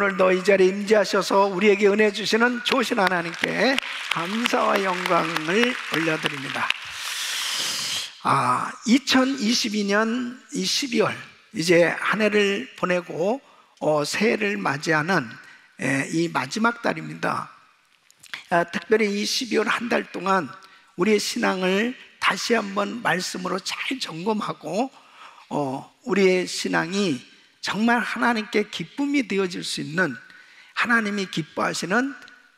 오늘도 이 자리에 임재하셔서 우리에게 은혜 주시는 좋으신 하나님께 감사와 영광을 올려드립니다. 2022년 이 12월 이제 한 해를 보내고 새해를 맞이하는 이 마지막 달입니다. 특별히 이 12월 한 달 동안 우리의 신앙을 다시 한번 말씀으로 잘 점검하고 우리의 신앙이 정말 하나님께 기쁨이 되어질 수 있는, 하나님이 기뻐하시는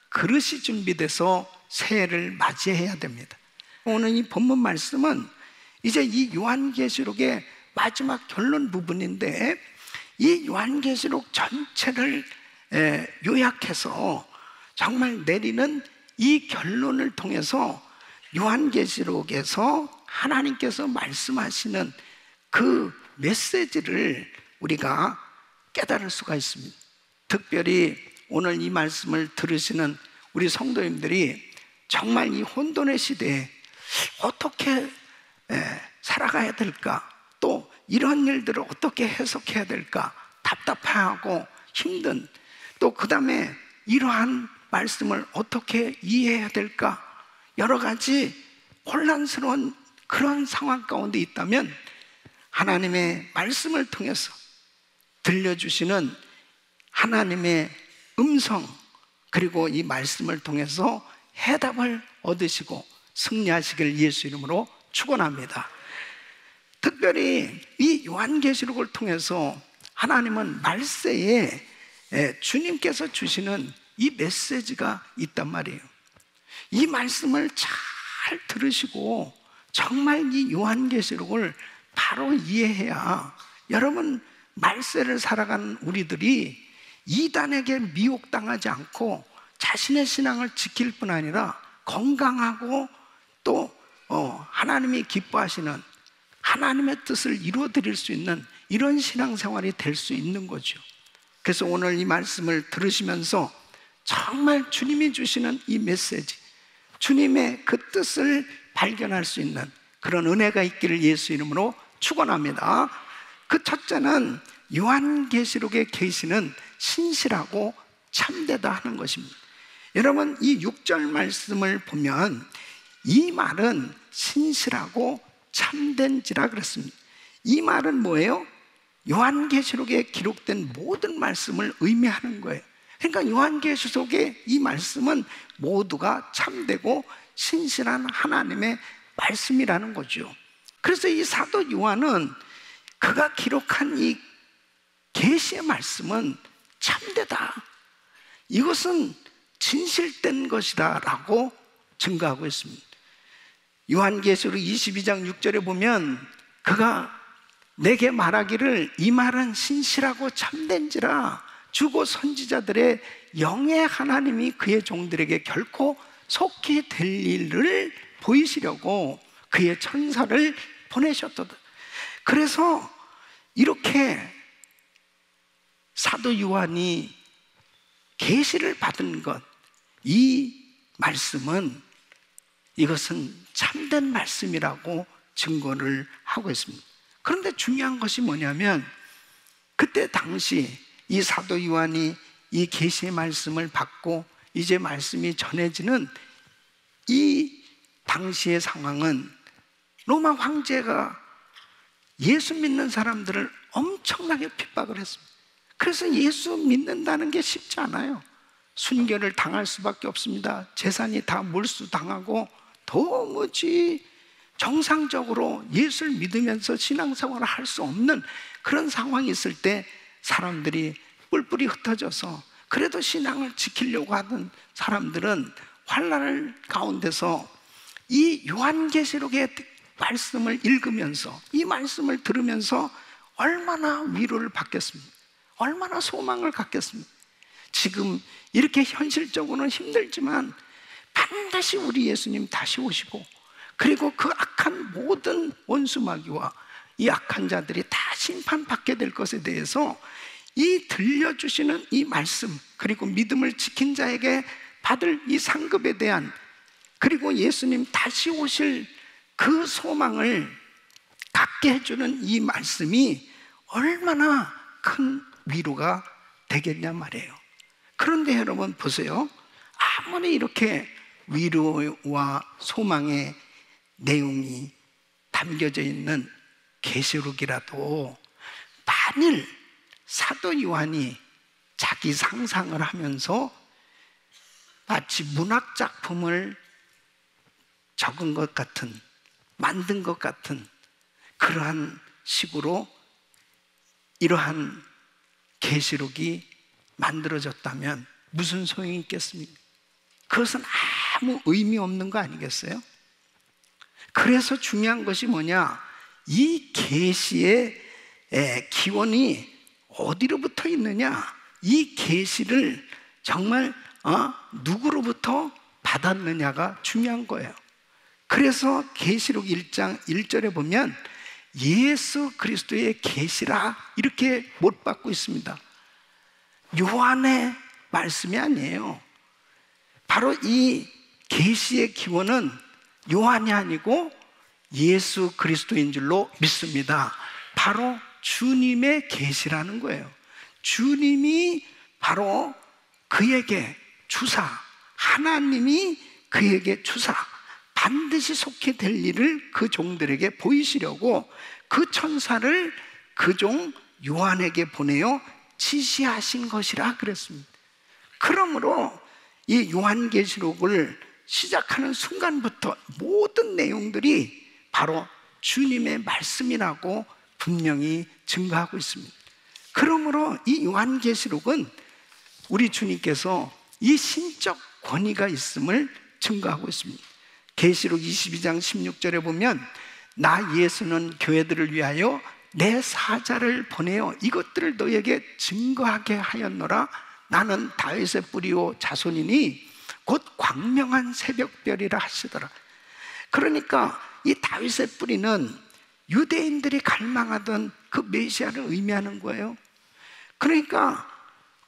그릇이 준비돼서 새해를 맞이해야 됩니다. 오늘 이 본문 말씀은 이제 이 요한계시록의 마지막 결론 부분인데, 이 요한계시록 전체를 요약해서 정말 내리는 이 결론을 통해서 요한계시록에서 하나님께서 말씀하시는 그 메시지를 우리가 깨달을 수가 있습니다. 특별히 오늘 이 말씀을 들으시는 우리 성도님들이 정말 이 혼돈의 시대에 어떻게 살아가야 될까, 또 이런 일들을 어떻게 해석해야 될까 답답해하고 힘든, 또 그 다음에 이러한 말씀을 어떻게 이해해야 될까 여러 가지 혼란스러운 그런 상황 가운데 있다면 하나님의 말씀을 통해서 들려주시는 하나님의 음성, 그리고 이 말씀을 통해서 해답을 얻으시고 승리하시길 예수 이름으로 축원합니다. 특별히 이 요한계시록을 통해서 하나님은 말세에 주님께서 주시는 이 메시지가 있단 말이에요. 이 말씀을 잘 들으시고 정말 이 요한계시록을 바로 이해해야 여러분 말세를 살아가는 우리들이 이단에게 미혹당하지 않고 자신의 신앙을 지킬 뿐 아니라 건강하고 또 하나님이 기뻐하시는 하나님의 뜻을 이루어드릴 수 있는 이런 신앙생활이 될 수 있는 거죠. 그래서 오늘 이 말씀을 들으시면서 정말 주님이 주시는 이 메시지, 주님의 그 뜻을 발견할 수 있는 그런 은혜가 있기를 예수 이름으로 축원합니다. 그 첫째는 요한계시록의 계시는 신실하고 참되다 하는 것입니다. 여러분 이 6절 말씀을 보면 이 말은 신실하고 참된지라 그랬습니다. 이 말은 뭐예요? 요한계시록에 기록된 모든 말씀을 의미하는 거예요. 그러니까 요한계시록의 이 말씀은 모두가 참되고 신실한 하나님의 말씀이라는 거죠. 그래서 이 사도 요한은 그가 기록한 이 계시의 말씀은 참되다, 이것은 진실된 것이다 라고 증거하고 있습니다. 요한계시록 22장 6절에 보면 그가 내게 말하기를 이 말은 신실하고 참된지라 주고 선지자들의 영의 하나님이 그의 종들에게 결코 속히 될 일을 보이시려고 그의 천사를 보내셨도다. 그래서 이렇게 사도 요한이 계시를 받은 것, 이 말씀은 이것은 참된 말씀이라고 증거를 하고 있습니다. 그런데 중요한 것이 뭐냐면 그때 당시 이 사도 요한이 이 계시의 말씀을 받고 이제 말씀이 전해지는 이 당시의 상황은 로마 황제가 예수 믿는 사람들을 엄청나게 핍박을 했습니다. 그래서 예수 믿는다는 게 쉽지 않아요. 순교를 당할 수밖에 없습니다. 재산이 다 몰수당하고 도무지 정상적으로 예수를 믿으면서 신앙생활을 할 수 없는 그런 상황이 있을 때 사람들이 뿔뿔이 흩어져서 그래도 신앙을 지키려고 하던 사람들은 환난을 가운데서 이 요한계시록의 말씀을 읽으면서 이 말씀을 들으면서 얼마나 위로를 받겠습니까? 얼마나 소망을 갖겠습니까? 지금 이렇게 현실적으로는 힘들지만 반드시 우리 예수님 다시 오시고, 그리고 그 악한 모든 원수마귀와 이 악한 자들이 다 심판받게 될 것에 대해서 이 들려주시는 이 말씀, 그리고 믿음을 지킨 자에게 받을 이 상급에 대한, 그리고 예수님 다시 오실 그 소망을 갖게 해주는 이 말씀이 얼마나 큰 위로가 되겠냐 말이에요. 그런데 여러분 보세요. 아무리 이렇게 위로와 소망의 내용이 담겨져 있는 계시록이라도 만일 사도 요한이 자기 상상을 하면서 마치 문학 작품을 적은 것 같은, 만든 것 같은 그러한 식으로 이러한 계시록이 만들어졌다면 무슨 소용이 있겠습니까? 그것은 아무 의미 없는 거 아니겠어요? 그래서 중요한 것이 뭐냐? 이 계시의 기원이 어디로부터 있느냐? 이 계시를 정말 누구로부터 받았느냐가 중요한 거예요. 그래서 계시록 1장 1절에 보면 예수 그리스도의 계시라 이렇게 못 받고 있습니다. 요한의 말씀이 아니에요. 바로 이 계시의 기원은 요한이 아니고 예수 그리스도인 줄로 믿습니다. 바로 주님의 계시라는 거예요. 주님이 바로 그에게 주사, 하나님이 그에게 주사, 반드시 속히 될 일을 그 종들에게 보이시려고 그 천사를 그 종 요한에게 보내어 지시하신 것이라 그랬습니다. 그러므로 이 요한계시록을 시작하는 순간부터 모든 내용들이 바로 주님의 말씀이라고 분명히 증거하고 있습니다. 그러므로 이 요한계시록은 우리 주님께서 이 신적 권위가 있음을 증거하고 있습니다. 계시록 22장 16절에 보면 나 예수는 교회들을 위하여 내 사자를 보내어 이것들을 너에게 증거하게 하였노라. 나는 다윗의 뿌리요 자손이니 곧 광명한 새벽별이라 하시더라. 그러니까 이 다윗의 뿌리는 유대인들이 갈망하던 그 메시아를 의미하는 거예요. 그러니까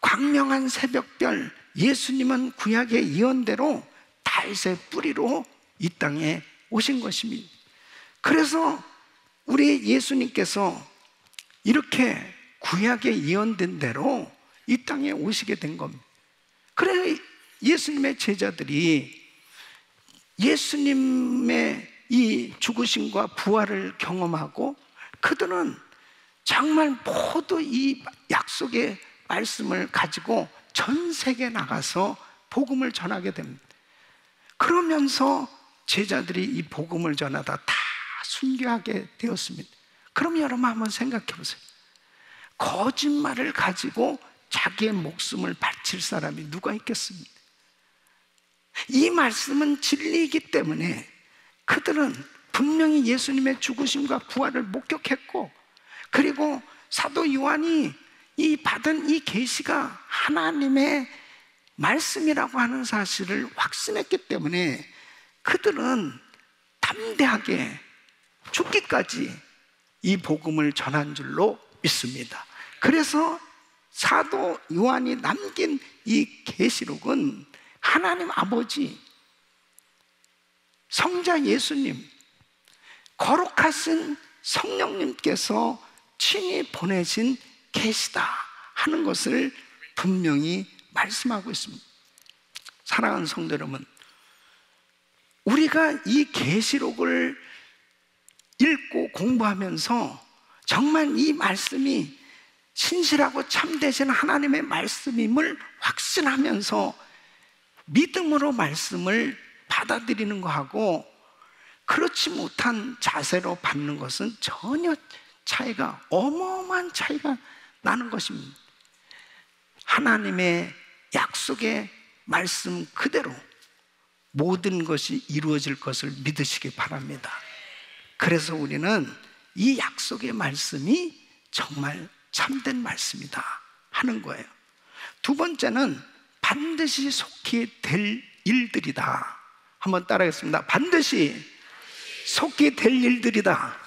광명한 새벽별, 예수님은 구약의 예언대로 다윗의 뿌리로 이 땅에 오신 것입니다. 그래서 우리 예수님께서 이렇게 구약에 예언된 대로 이 땅에 오시게 된 겁니다. 그래 예수님의 제자들이 예수님의 이 죽으심과 부활을 경험하고 그들은 정말 모두 이 약속의 말씀을 가지고 전 세계에 나가서 복음을 전하게 됩니다. 그러면서 제자들이 이 복음을 전하다 다 순교하게 되었습니다. 그럼 여러분 한번 생각해 보세요. 거짓말을 가지고 자기의 목숨을 바칠 사람이 누가 있겠습니까? 이 말씀은 진리이기 때문에 그들은 분명히 예수님의 죽으심과 부활을 목격했고, 그리고 사도 요한이 이 받은 이 계시가 하나님의 말씀이라고 하는 사실을 확신했기 때문에 그들은 담대하게 죽기까지 이 복음을 전한 줄로 믿습니다. 그래서 사도 요한이 남긴 이 계시록은 하나님 아버지, 성자 예수님, 거룩하신 성령님께서 친히 보내신 계시다 하는 것을 분명히 말씀하고 있습니다. 사랑하는 성도 여러분, 우리가 이 계시록을 읽고 공부하면서 정말 이 말씀이 신실하고 참되신 하나님의 말씀임을 확신하면서 믿음으로 말씀을 받아들이는 것하고 그렇지 못한 자세로 받는 것은 전혀 차이가, 어마어마한 차이가 나는 것입니다. 하나님의 약속의 말씀 그대로 모든 것이 이루어질 것을 믿으시기 바랍니다. 그래서 우리는 이 약속의 말씀이 정말 참된 말씀이다 하는 거예요. 두 번째는 반드시 속히 될 일들이다. 한번 따라하겠습니다. 반드시 속히 될 일들이다.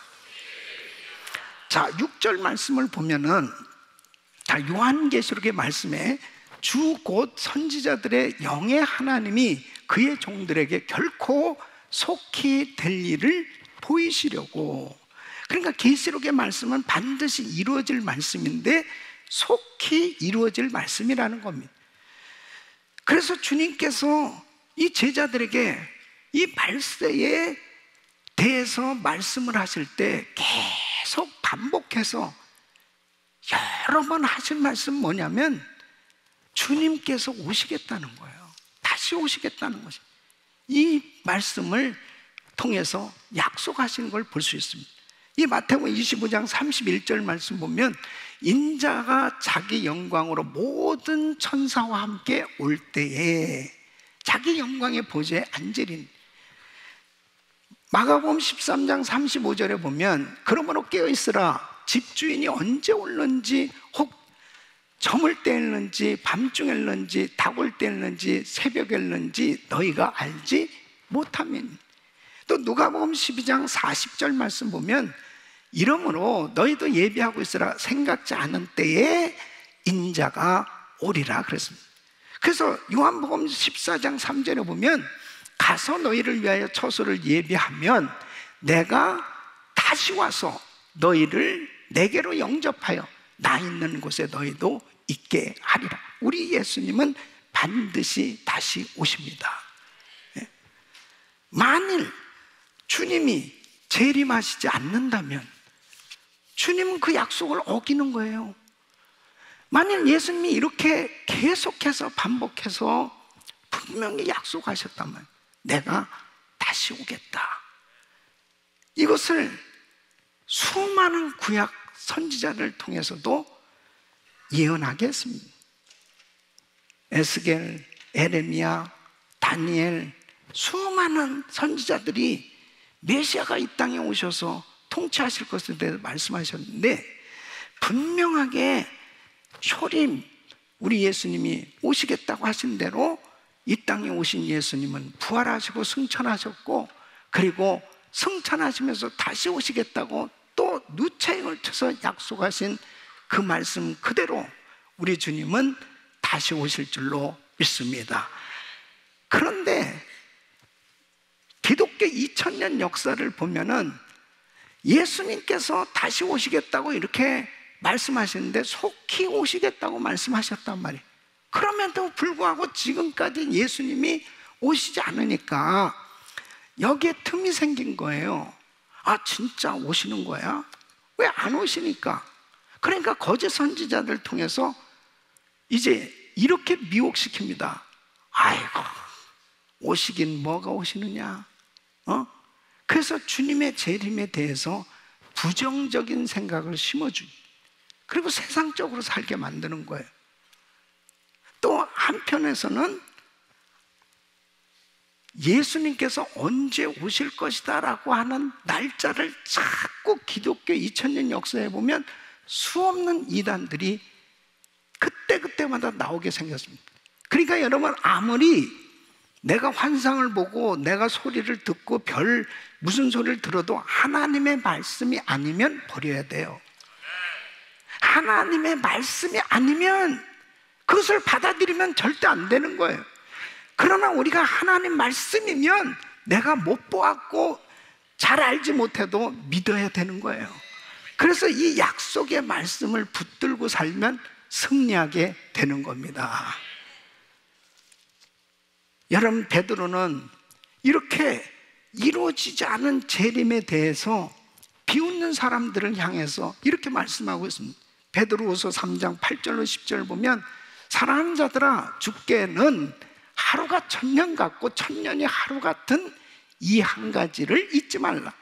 자, 6절 말씀을 보면은, 자, 요한계시록의 말씀에 주 곧 선지자들의 영의 하나님이 그의 종들에게 결코 속히 될 일을 보이시려고. 그러니까 계시록의 말씀은 반드시 이루어질 말씀인데 속히 이루어질 말씀이라는 겁니다. 그래서 주님께서 이 제자들에게 이 말세에 대해서 말씀을 하실 때 계속 반복해서 여러 번 하신 말씀 뭐냐면 주님께서 오시겠다는 거예요. 다시 오시겠다는 것이, 이 말씀을 통해서 약속하시는 걸 볼 수 있습니다. 이 마태복음 25장 31절 말씀 보면 인자가 자기 영광으로 모든 천사와 함께 올 때에 자기 영광의 보좌에 앉으리니, 마가복음 13장 35절에 보면 그러므로 깨어있으라, 집주인이 언제 올는지, 혹 저물 때일는지 밤중일는지 닭올 때일는지 새벽일는지 너희가 알지 못하면. 또 누가복음 12장 40절 말씀 보면 이러므로 너희도 예비하고 있으라, 생각지 않은 때에 인자가 오리라 그랬습니다. 그래서 요한복음 14장 3절에 보면 가서 너희를 위하여 처소를 예비하면 내가 다시 와서 너희를 내게로 영접하여 나 있는 곳에 너희도 있게 하리라. 우리 예수님은 반드시 다시 오십니다. 만일 주님이 재림하시지 않는다면 주님은 그 약속을 어기는 거예요. 만일 예수님이 이렇게 계속해서 반복해서 분명히 약속하셨다면 내가 다시 오겠다, 이것을 수많은 구약 선지자를 통해서도 예언하게 했습니다. 에스겔, 에레미야, 다니엘, 수많은 선지자들이 메시아가 이 땅에 오셔서 통치하실 것에 대해서 말씀하셨는데, 분명하게 초림, 우리 예수님이 오시겠다고 하신 대로 이 땅에 오신 예수님은 부활하시고 승천하셨고, 그리고 승천하시면서 다시 오시겠다고 또 누차임을 쳐서 약속하신 그 말씀 그대로 우리 주님은 다시 오실 줄로 믿습니다. 그런데 기독교 2000년 역사를 보면은 예수님께서 다시 오시겠다고 이렇게 말씀하시는데 속히 오시겠다고 말씀하셨단 말이에요. 그럼에도 불구하고 지금까지 예수님이 오시지 않으니까 여기에 틈이 생긴 거예요. 아, 진짜 오시는 거야? 왜 안 오시니까? 그러니까 거짓 선지자들 통해서 이제 이렇게 미혹시킵니다. 아이고, 오시긴 뭐가 오시느냐? 그래서 주님의 재림에 대해서 부정적인 생각을 심어주고, 그리고 세상적으로 살게 만드는 거예요. 또 한편에서는 예수님께서 언제 오실 것이다 라고 하는 날짜를 자꾸 기독교 2000년 역사에 보면 수없는 이단들이 그때그때마다 나오게 생겼습니다. 그러니까 여러분, 아무리 내가 환상을 보고 내가 소리를 듣고 별 무슨 소리를 들어도 하나님의 말씀이 아니면 버려야 돼요. 하나님의 말씀이 아니면 그것을 받아들이면 절대 안 되는 거예요. 그러나 우리가 하나님 말씀이면 내가 못 보았고 잘 알지 못해도 믿어야 되는 거예요. 그래서 이 약속의 말씀을 붙들고 살면 승리하게 되는 겁니다. 여러분, 베드로는 이렇게 이루어지지 않은 재림에 대해서 비웃는 사람들을 향해서 이렇게 말씀하고 있습니다. 베드로후서 3장 8절로 10절 보면 사랑하는 자들아, 주께는 하루가 천년 같고 천년이 하루 같은 이 한 가지를 잊지 말라.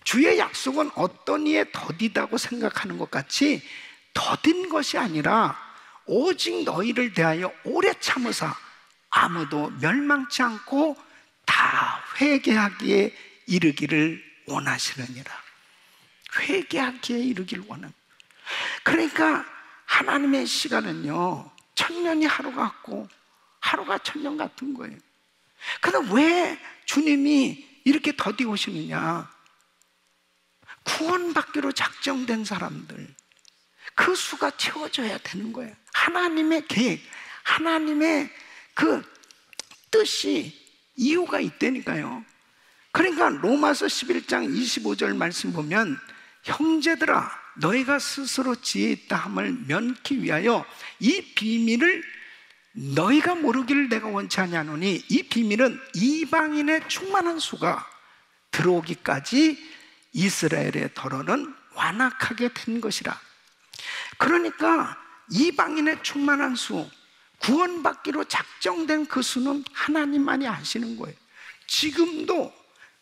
주의 약속은 어떤 이에 더디다고 생각하는 것 같이 더딘 것이 아니라 오직 너희를 대하여 오래 참으사 아무도 멸망치 않고 다 회개하기에 이르기를 원하시느니라. 회개하기에 이르기를 원합니다. 그러니까 하나님의 시간은요, 천년이 하루 같고 하루가 천년 같은 거예요. 그런데 왜 주님이 이렇게 더디 오시느냐? 구원받기로 작정된 사람들, 그 수가 채워져야 되는 거예요. 하나님의 계획, 하나님의 그 뜻이, 이유가 있다니까요. 그러니까 로마서 11장 25절 말씀 보면 형제들아, 너희가 스스로 지혜 있다 함을 면키 위하여 이 비밀을 너희가 모르기를 내가 원치 아니하노니 이 비밀은 이방인의 충만한 수가 들어오기까지 이스라엘의 더러는 완악하게 된 것이라. 그러니까 이방인의 충만한 수, 구원받기로 작정된 그 수는 하나님만이 아시는 거예요. 지금도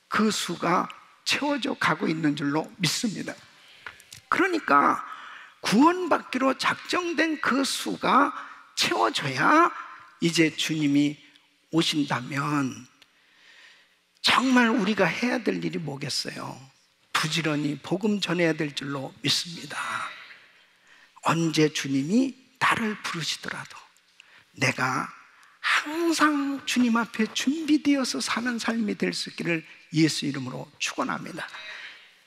그 수가 채워져 가고 있는 줄로 믿습니다. 그러니까 구원받기로 작정된 그 수가 채워져야 이제 주님이 오신다면 정말 우리가 해야 될 일이 뭐겠어요? 부지런히 복음 전해야 될 줄로 믿습니다. 언제 주님이 나를 부르시더라도 내가 항상 주님 앞에 준비되어서 사는 삶이 될 수 있기를 예수 이름으로 축원합니다.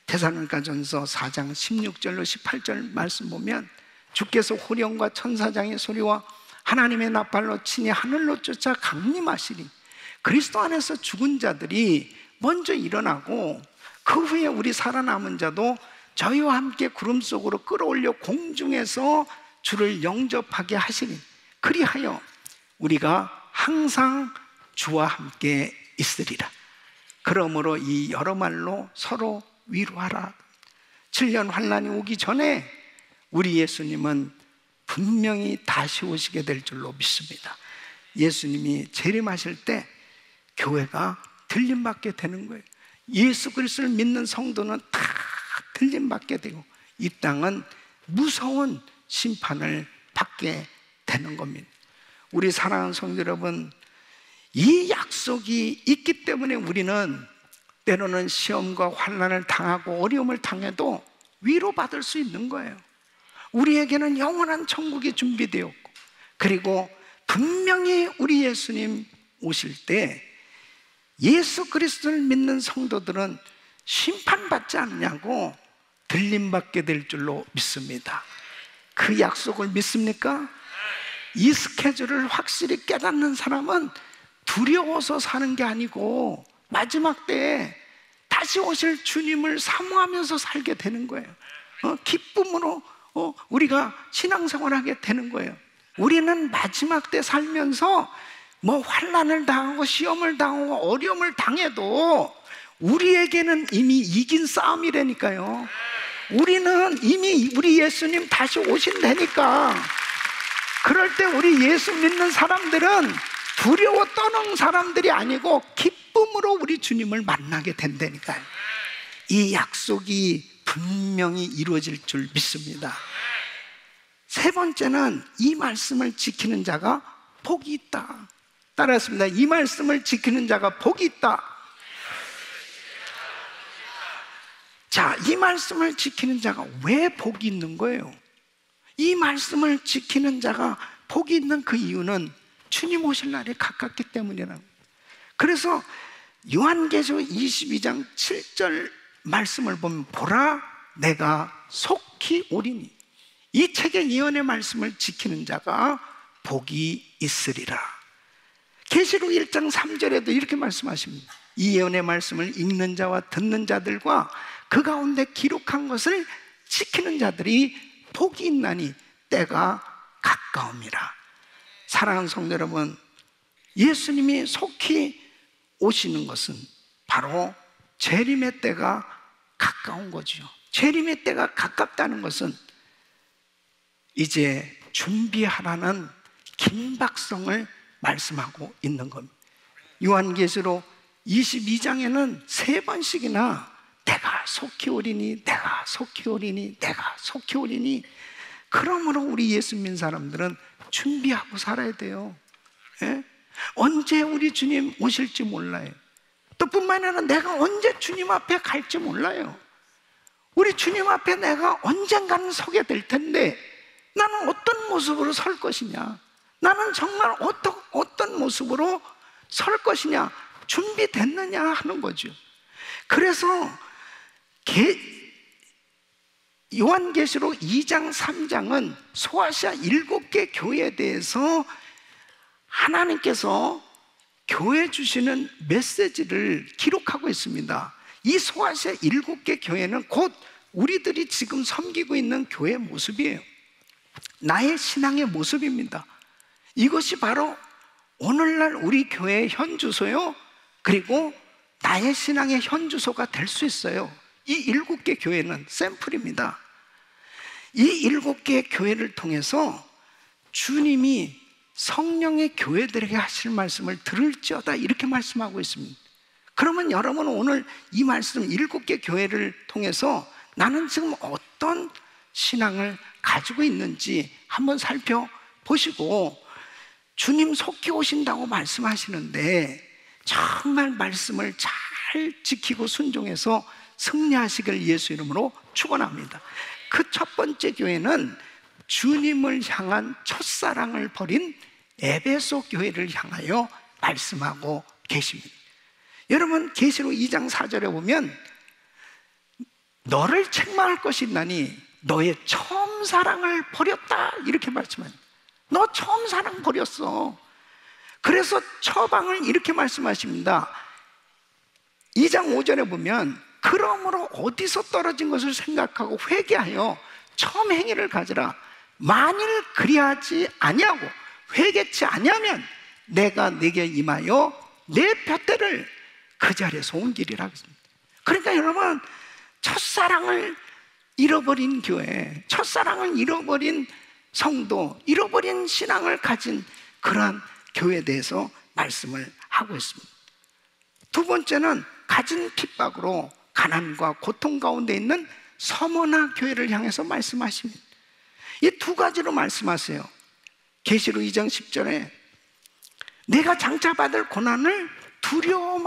데살로니가전서 4장 16절로 18절 말씀 보면 주께서 호령과 천사장의 소리와 하나님의 나팔로 친히 하늘로 쫓아 강림하시리. 그리스도 안에서 죽은 자들이 먼저 일어나고 그 후에 우리 살아남은 자도 저희와 함께 구름 속으로 끌어올려 공중에서 주를 영접하게 하시니 그리하여 우리가 항상 주와 함께 있으리라. 그러므로 이 여러 말로 서로 위로하라. 7년 환난이 오기 전에 우리 예수님은 분명히 다시 오시게 될 줄로 믿습니다. 예수님이 재림하실 때 교회가 들림받게 되는 거예요. 예수 그리스도를 믿는 성도는 다 들림받게 되고 이 땅은 무서운 심판을 받게 되는 겁니다. 우리 사랑하는 성도 여러분, 이 약속이 있기 때문에 우리는 때로는 시험과 환난을 당하고 어려움을 당해도 위로받을 수 있는 거예요. 우리에게는 영원한 천국이 준비되었고, 그리고 분명히 우리 예수님 오실 때 예수 그리스도를 믿는 성도들은 심판받지 않냐고 들림받게 될 줄로 믿습니다. 그 약속을 믿습니까? 이 스케줄을 확실히 깨닫는 사람은 두려워서 사는 게 아니고 마지막 때에 다시 오실 주님을 사모하면서 살게 되는 거예요. 기쁨으로 우리가 신앙생활하게 되는 거예요. 우리는 마지막 때 살면서 뭐 환난을 당하고 시험을 당하고 어려움을 당해도 우리에게는 이미 이긴 싸움이라니까요. 우리는 이미 우리 예수님 다시 오신다니까. 그럴 때 우리 예수 믿는 사람들은 두려워 떠는 사람들이 아니고 기쁨으로 우리 주님을 만나게 된다니까요. 이 약속이 분명히 이루어질 줄 믿습니다. 세 번째는 이 말씀을 지키는 자가 복이 있다. 따라했습니다. 이 말씀을 지키는 자가 복이 있다. 자, 이 말씀을 지키는 자가 왜 복이 있는 거예요? 이 말씀을 지키는 자가 복이 있는 그 이유는 주님 오실 날이 가깝기 때문이라는 거예요. 그래서 요한계시록 22장 7절 말씀을 보면 보라 내가 속히 오리니 이 책의 예언의 말씀을 지키는 자가 복이 있으리라. 계시록 1장 3절에도 이렇게 말씀하십니다. 이 예언의 말씀을 읽는 자와 듣는 자들과 그 가운데 기록한 것을 지키는 자들이 복이 있나니 때가 가까움이라. 사랑하는 성도 여러분, 예수님이 속히 오시는 것은 바로 재림의 때가 가까운 거죠. 재림의 때가 가깝다는 것은 이제 준비하라는 긴박성을 말씀하고 있는 겁니다. 요한계시록 22장에는 3번씩이나 내가 속히 오리니, 내가 속히 오리니, 내가 속히 오리니. 그러므로 우리 예수 믿는 사람들은 준비하고 살아야 돼요. 예? 언제 우리 주님 오실지 몰라요. 또 뿐만 아니라 내가 언제 주님 앞에 갈지 몰라요. 우리 주님 앞에 내가 언젠가는 서게 될 텐데 나는 어떤 모습으로 설 것이냐, 나는 정말 어떤 모습으로 설 것이냐, 준비됐느냐 하는 거죠. 그래서 요한계시록 2장 3장은 소아시아 7개 교회에 대해서 하나님께서 교회 주시는 메시지를 기록하고 있습니다. 이 소아시아 7개 교회는 곧 우리들이 지금 섬기고 있는 교회 모습이에요. 나의 신앙의 모습입니다. 이것이 바로 오늘날 우리 교회의 현주소요, 그리고 나의 신앙의 현주소가 될 수 있어요. 이 7개 교회는 샘플입니다. 이 7개의 교회를 통해서 주님이 성령의 교회들에게 하실 말씀을 들을지어다, 이렇게 말씀하고 있습니다. 그러면 여러분은 오늘 이 말씀 7개 교회를 통해서 나는 지금 어떤 신앙을 가지고 있는지 한번 살펴보시고, 주님 속히 오신다고 말씀하시는데 정말 말씀을 잘 지키고 순종해서 승리하시길 예수 이름으로 축원합니다. 그 첫 번째 교회는 주님을 향한 첫사랑을 버린 에베소 교회를 향하여 말씀하고 계십니다. 여러분, 계시록 2장 4절에 보면 너를 책망할 것이 있나니 너의 처음 사랑을 버렸다, 이렇게 말씀합니다. 너 처음 사랑 버렸어. 그래서 처방을 이렇게 말씀하십니다. 2장 5절에 보면 그러므로 어디서 떨어진 것을 생각하고 회개하여 처음 행위를 가지라. 만일 그리하지 아니하고 회개치 아니하면 내가 네게 임하여 내 둯대를 그 자리에서 옮기리라 하겠습니다. 그러니까 여러분, 첫사랑을 잃어버린 교회, 첫사랑을 잃어버린 성도, 잃어버린 신앙을 가진 그러한 교회에 대해서 말씀을 하고 있습니다. 두 번째는 가진 핍박으로 가난과 고통 가운데 있는 서머나 교회를 향해서 말씀하십니다. 이 두 가지로 말씀하세요. 계시록 2장 10절에 내가 장차 받을 고난을 두려워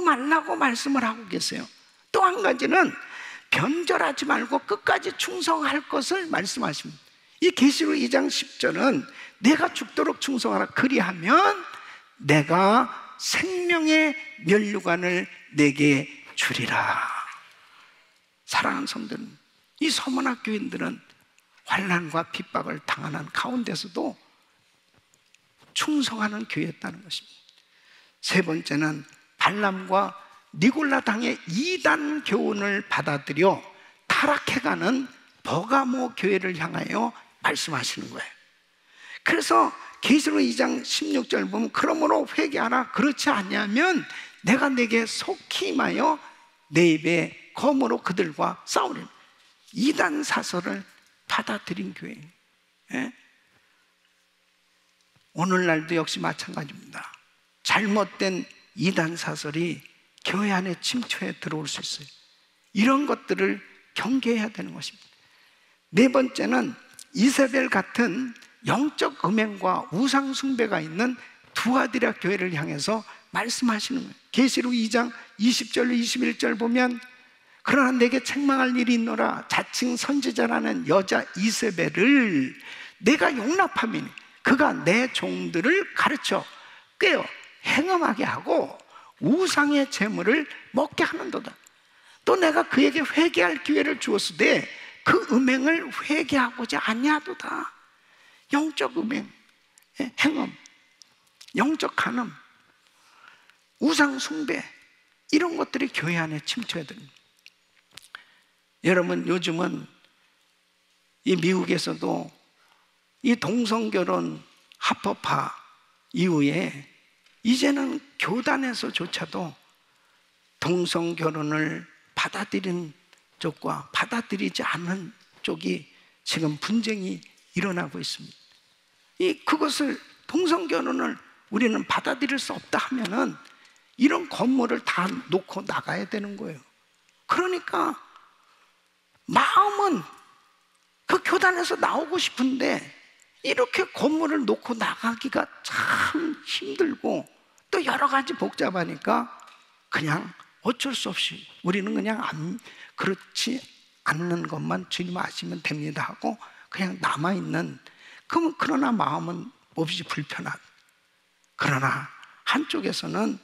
말라고 말씀을 하고 계세요. 또 한 가지는 변절하지 말고 끝까지 충성할 것을 말씀하십니다. 이 계시록 2장 10절은 내가 죽도록 충성하라, 그리하면 내가 생명의 면류관을 내게 주리라. 사랑하는 성도는, 이 서머나 교인들은 환난과 핍박을 당하는 가운데서도 충성하는 교회였다는 것입니다. 세 번째는 발람과 니골라 당의 이단 교훈을 받아들여 타락해가는 버가모 교회를 향하여 말씀하시는 거예요. 그래서 계시록 2장 16절 보면 그러므로 회개하라, 그렇지 않냐면 내가 내게 속히 임하여 내 입에 검으로 그들과 싸우리라. 이단 사설을 받아들인 교회예요. 예? 오늘날도 역시 마찬가지입니다. 잘못된 이단 사설이 교회 안에 침투해 들어올 수 있어요. 이런 것들을 경계해야 되는 것입니다. 네 번째는 이세벨 같은 영적 음행과 우상 숭배가 있는 두아디라 교회를 향해서 말씀하시는 거예요. 계시록 2장 20절 21절 보면 그러나 내게 책망할 일이 있노라. 자칭 선지자라는 여자 이세벨을 내가 용납하면 그가 내 종들을 가르쳐 꿰어 행음하게 하고 우상의 재물을 먹게 하는도다. 또 내가 그에게 회개할 기회를 주었으되 그 음행을 회개하고자 아니하도다. 영적 음행, 행음, 영적 간음, 우상 숭배, 이런 것들이 교회 안에 침투해야 됩니다. 여러분, 요즘은 이 미국에서도 이 동성결혼 합법화 이후에 이제는 교단에서조차도 동성결혼을 받아들인 쪽과 받아들이지 않는 쪽이 지금 분쟁이 일어나고 있습니다. 그것을 동성결혼을 우리는 받아들일 수 없다 하면은 이런 건물을 다 놓고 나가야 되는 거예요. 그러니까 마음은 그 교단에서 나오고 싶은데 이렇게 건물을 놓고 나가기가 참 힘들고 또 여러 가지 복잡하니까 그냥 어쩔 수 없이 우리는 그냥 그렇지 않는 것만 주님 아시면 됩니다 하고 그냥 남아있는, 그러나 마음은 몹시 불편한, 그러나 한쪽에서는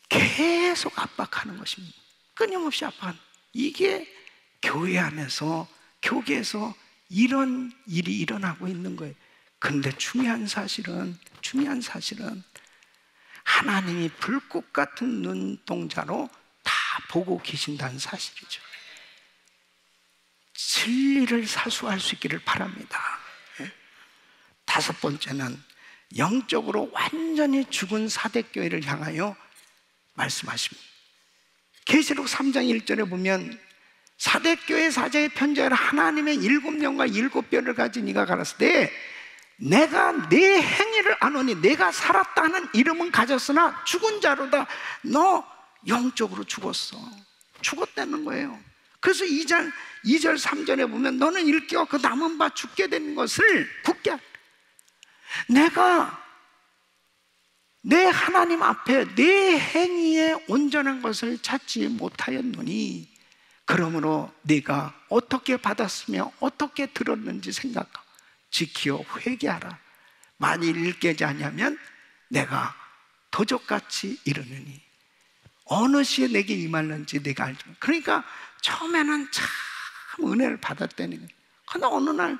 계속 압박하는 것입니다. 끊임없이 압박하는, 이게 교회 안에서 교계에서 이런 일이 일어나고 있는 거예요. 그런데 중요한 사실은 하나님이 불꽃 같은 눈동자로 다 보고 계신다는 사실이죠. 진리를 사수할 수 있기를 바랍니다. 다섯 번째는 영적으로 완전히 죽은 사대교회를 향하여 말씀하십니다. 계시록 3장 1절에 보면 사대교회 사자의 편지하라. 하나님의 7영과 7뼈를 가진 이가 가라사대 내가 내 행위를 아노니 내가 살았다 하는 이름은 가졌으나 죽은 자로다. 너 영적으로 죽었어. 죽었다는 거예요. 그래서 2절 3절에 보면 너는 일깨워 그 남은 바 죽게 된 것을 굳게 내가 내 하나님 앞에 내 행위에 온전한 것을 찾지 못하였노니 그러므로 네가 어떻게 받았으며 어떻게 들었는지 생각하고 지키어 회개하라. 만일 일깨지 아니하면 내가 도적같이 이르느니 어느 시에 내게 임할는지 내가 알죠. 그러니까 처음에는 참 은혜를 받았다는 거예요. 그러나 어느 날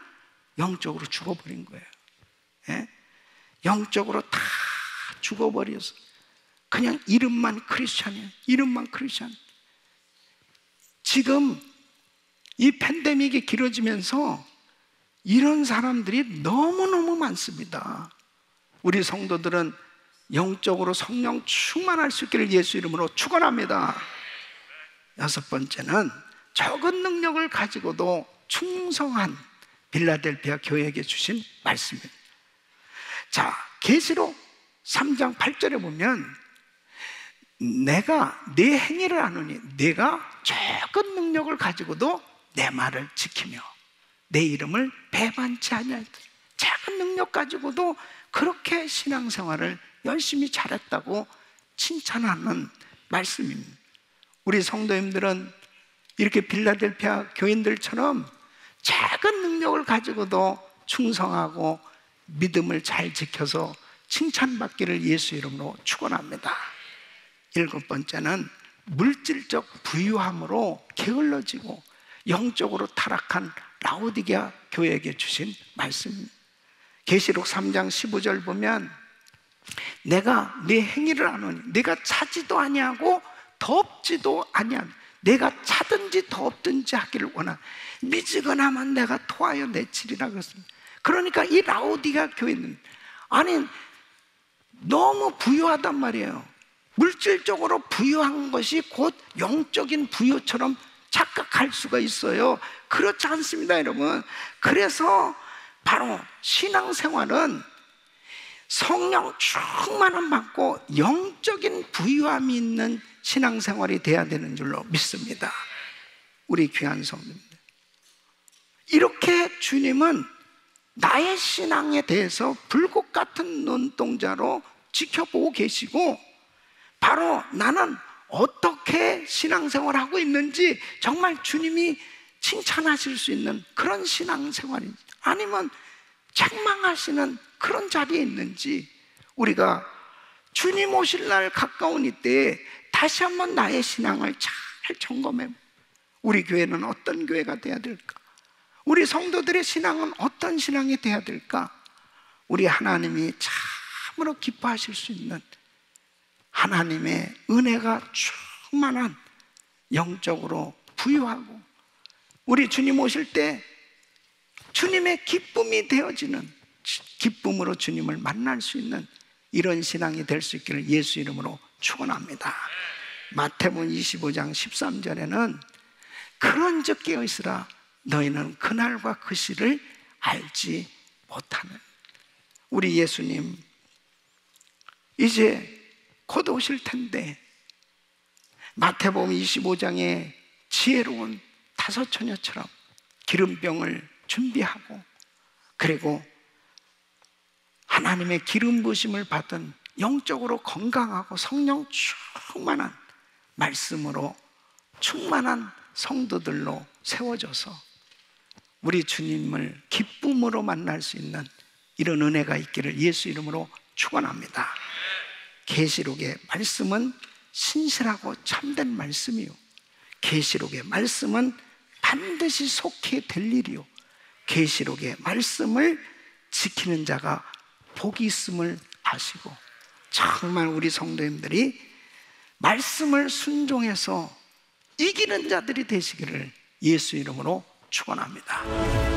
영적으로 죽어버린 거예요. 예? 영적으로 다 죽어버려서 그냥 이름만 크리스찬이에요. 이름만 크리스찬. 지금 이 팬데믹이 길어지면서 이런 사람들이 너무너무 많습니다. 우리 성도들은 영적으로 성령 충만할 수 있기를 예수 이름으로 축원합니다. 여섯 번째는 적은 능력을 가지고도 충성한 빌라델피아 교회에게 주신 말씀입니다. 자, 계시록 3장 8절에 보면 내가 내 행위를 아노니 내가 적은 능력을 가지고도 내 말을 지키며 내 이름을 배반치 아니하리라. 작은 능력 가지고도 그렇게 신앙생활을 열심히 잘했다고 칭찬하는 말씀입니다. 우리 성도님들은 이렇게 빌라델피아 교인들처럼 작은 능력을 가지고도 충성하고 믿음을 잘 지켜서 칭찬받기를 예수 이름으로 축원합니다. 일곱 번째는 물질적 부유함으로 게을러지고 영적으로 타락한 라오디게아 교회에게 주신 말씀입니다. 계시록 3장 15절 보면 내가 네 행위를 아노니 내가 차지도 아니하고 덥지도 아니한 내가 차든지 덥든지 하기를 원하는 미지근하면 내가 토하여 내치리라 그랬습니다. 그러니까 이 라오디게아 교회는 아니 너무 부유하단 말이에요. 물질적으로 부유한 것이 곧 영적인 부유처럼 착각할 수가 있어요. 그렇지 않습니다, 여러분. 그래서 바로 신앙생활은 성령 충만함 받고 영적인 부유함이 있는 신앙생활이 돼야 되는 줄로 믿습니다. 우리 귀한 성도님들, 이렇게 주님은 나의 신앙에 대해서 불꽃 같은 눈동자로 지켜보고 계시고 바로 나는 어떻게 신앙생활을 하고 있는지 정말 주님이 칭찬하실 수 있는 그런 신앙생활인지 아니면 책망하시는 그런 자리에 있는지 우리가 주님 오실 날 가까운 이때에 다시 한번 나의 신앙을 잘 점검해. 우리 교회는 어떤 교회가 돼야 될까? 우리 성도들의 신앙은 어떤 신앙이 돼야 될까? 우리 하나님이 참으로 기뻐하실 수 있는 하나님의 은혜가 충만한 영적으로 부유하고 우리 주님 오실 때 주님의 기쁨이 되어지는 기쁨으로 주님을 만날 수 있는 이런 신앙이 될 수 있기를 예수 이름으로 축원합니다. 마태복음 25장 13절에는 그런즉 깨어있으라 너희는 그날과 그 시를 알지 못하는. 우리 예수님 이제 곧 오실 텐데 마태복음 25장에 지혜로운 다섯 처녀처럼 기름병을 준비하고 그리고 하나님의 기름 부으심을 받은 영적으로 건강하고 성령 충만한 말씀으로 충만한 성도들로 세워져서 우리 주님을 기쁨으로 만날 수 있는 이런 은혜가 있기를 예수 이름으로 축원합니다. 계시록의 말씀은 신실하고 참된 말씀이요 계시록의 말씀은 반드시 속해 될 일이요 계시록의 말씀을 지키는 자가 복이 있음을 아시고 정말 우리 성도님들이 말씀을 순종해서 이기는 자들이 되시기를 예수 이름으로 축원합니다.